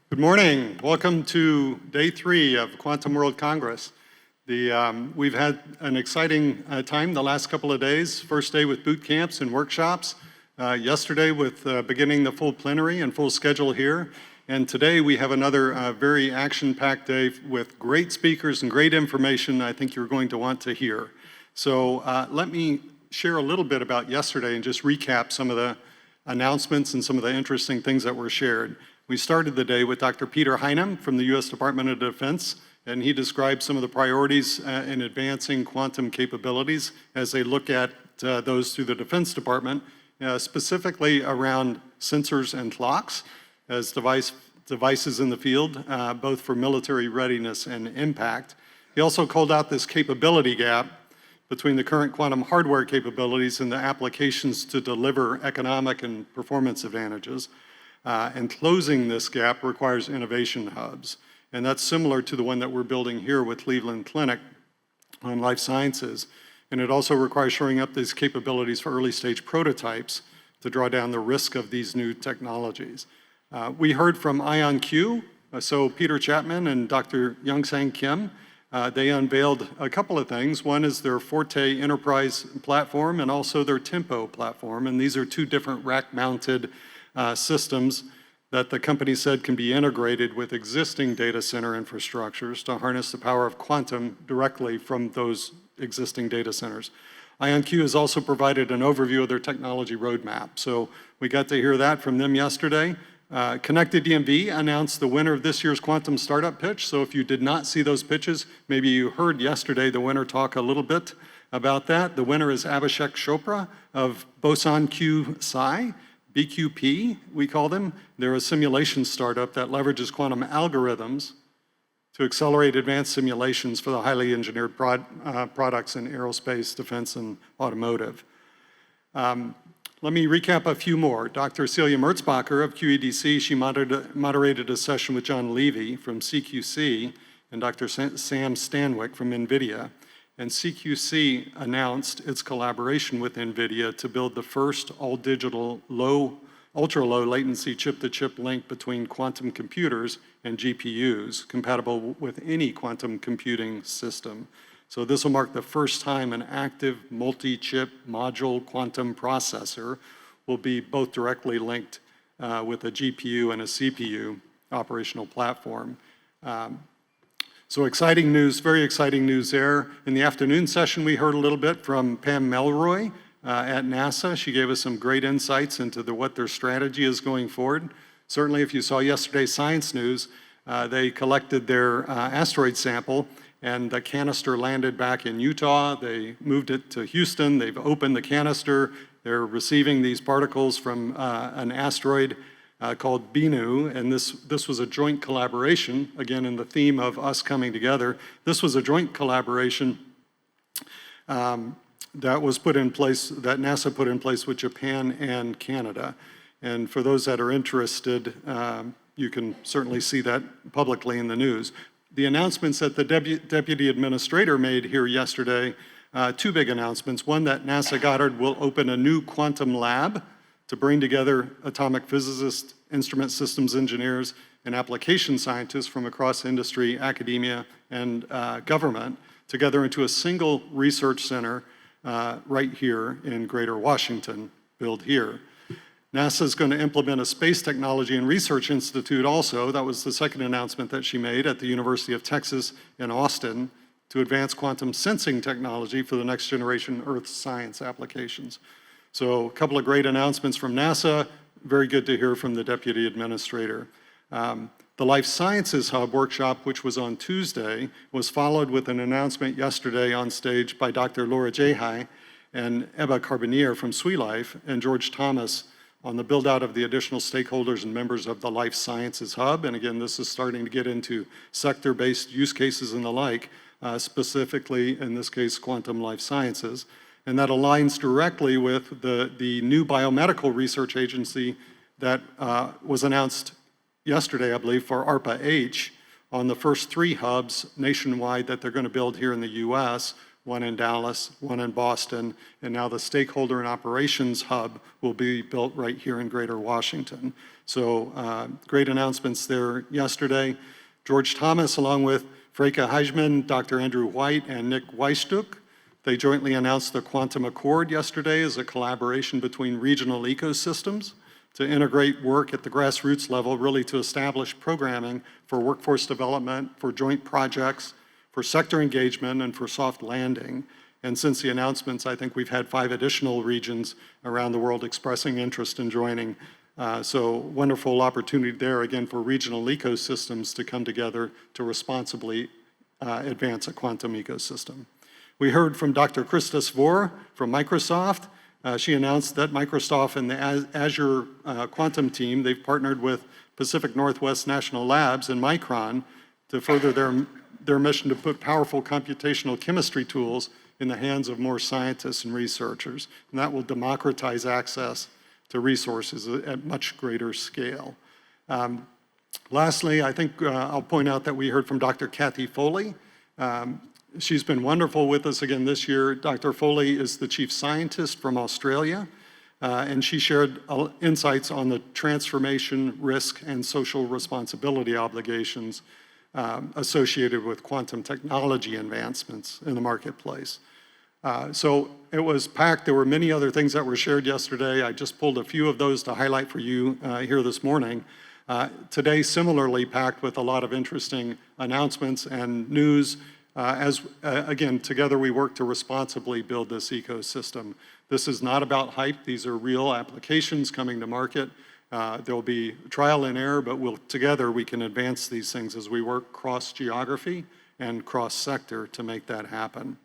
Good morning. Welcome to day 3 of Quantum World Congress. We've had an exciting time the last couple of days. First day with boot camps and workshops. Yesterday with beginning the full plenary and full schedule here. And today we have another very action-packed day with great speakers and great information I think you're going to want to hear. So let me share a little bit about yesterday and just recap some of the announcements and some of the interesting things that were shared. We started the day with Dr. Peter Heinem from the U.S. Department of Defense, and he described some of the priorities in advancing quantum capabilities as they look at those through the Defense Department, specifically around sensors and clocks as devices in the field, both for military readiness and impact. He also called out this capability gap between the current quantum hardware capabilities and the applications to deliver economic and performance advantages. And closing this gap requires innovation hubs. And that's similar to the one that we're building here with Cleveland Clinic on life sciences. And it also requires shoring up these capabilities for early stage prototypes to draw down the risk of these new technologies. We heard from IonQ, so Peter Chapman and Dr. Youngsang Kim. They unveiled a couple of things. One is their Forte Enterprise platform and also their Tempo platform. And these are two different rack-mounted systems that the company said can be integrated with existing data center infrastructures to harness the power of quantum directly from those existing data centers. IonQ has also provided an overview of their technology roadmap. So we got to hear that from them yesterday. Connected DMV announced the winner of this year's quantum startup pitch. So if you did not see those pitches, maybe you heard yesterday the winner talk a little bit about that. The winner is Abhishek Chopra of Boson Q Psi. BQP, we call them. They're a simulation startup that leverages quantum algorithms to accelerate advanced simulations for the highly engineered products in aerospace, defense, and automotive. Let me recap a few more. Dr. Celia Merzbacher of QEDC, she moderated a session with John Levy from CQC and Dr. Sam Stanwyck from NVIDIA. And CQC announced its collaboration with NVIDIA to build the first all-digital, ultra-low latency chip-to-chip link between quantum computers and GPUs, compatible with any quantum computing system. So this will mark the first time an active multi-chip module quantum processor will be both directly linked with a GPU and a CPU operational platform. So exciting news, very exciting news there. In the afternoon session, we heard a little bit from Pam Melroy at NASA. She gave us some great insights into what their strategy is going forward. Certainly, if you saw yesterday's Science News, they collected their asteroid sample, and the canister landed back in Utah. They moved it to Houston. They've opened the canister. They're receiving these particles from an asteroid called Bennu, and this was a joint collaboration, again in the theme of us coming together. This was a joint collaboration that was put in place, that NASA put in place with Japan and Canada. And for those that are interested, you can certainly see that publicly in the news. The announcements that the Deputy Administrator made here yesterday, two big announcements. One, that NASA Goddard will open a new quantum lab to bring together atomic physicists, instrument systems engineers, and application scientists from across industry, academia, and government together into a single research center right here in Greater Washington, built here. NASA is going to implement a Space Technology and Research Institute also. That was the second announcement that she made at the University of Texas in Austin to advance quantum sensing technology for the next generation Earth science applications. So a couple of great announcements from NASA. Very good to hear from the Deputy Administrator. The Life Sciences Hub workshop, which was on Tuesday, was followed with an announcement yesterday on stage by Dr. Laura Jahai and Ebba Carbonier from SweLife and George Thomas on the build out of the additional stakeholders and members of the Life Sciences Hub. And again, this is starting to get into sector-based use cases and the like, specifically in this case, quantum life sciences. And that aligns directly with the new biomedical research agency that was announced yesterday, I believe, for ARPA-H on the first 3 hubs nationwide that they're going to build here in the US one in Dallas, one in Boston, and now the Stakeholder and Operations Hub will be built right here in Greater Washington. So great announcements there yesterday. George Thomas, along with Freke Heijman, Dr. Andrew White, and Nick Weistuk, they jointly announced the Quantum Accord yesterday as a collaboration between regional ecosystems to integrate work at the grassroots level, really to establish programming for workforce development, for joint projects, for sector engagement, and for soft landing. And since the announcements, I think we've had 5 additional regions around the world expressing interest in joining. So wonderful opportunity there, again, for regional ecosystems to come together to responsibly advance a quantum ecosystem. We heard from Dr. Krista Svor from Microsoft. She announced that Microsoft and the Azure Quantum team, they've partnered with Pacific Northwest National Labs and Micron to further their mission to put powerful computational chemistry tools in the hands of more scientists and researchers. And that will democratize access to resources at much greater scale. Lastly, I think I'll point out that we heard from Dr. Kathy Foley. She's been wonderful with us again this year. Dr. Foley is the chief scientist from Australia, and she shared insights on the transformation, risk, and social responsibility obligations associated with quantum technology advancements in the marketplace. So it was packed. There were many other things that were shared yesterday. I just pulled a few of those to highlight for you here this morning. Today, similarly packed with a lot of interesting announcements and news. Again, together we work to responsibly build this ecosystem. This is not about hype. These are real applications coming to market. There'll be trial and error, but together we can advance these things as we work cross-geography and cross-sector to make that happen.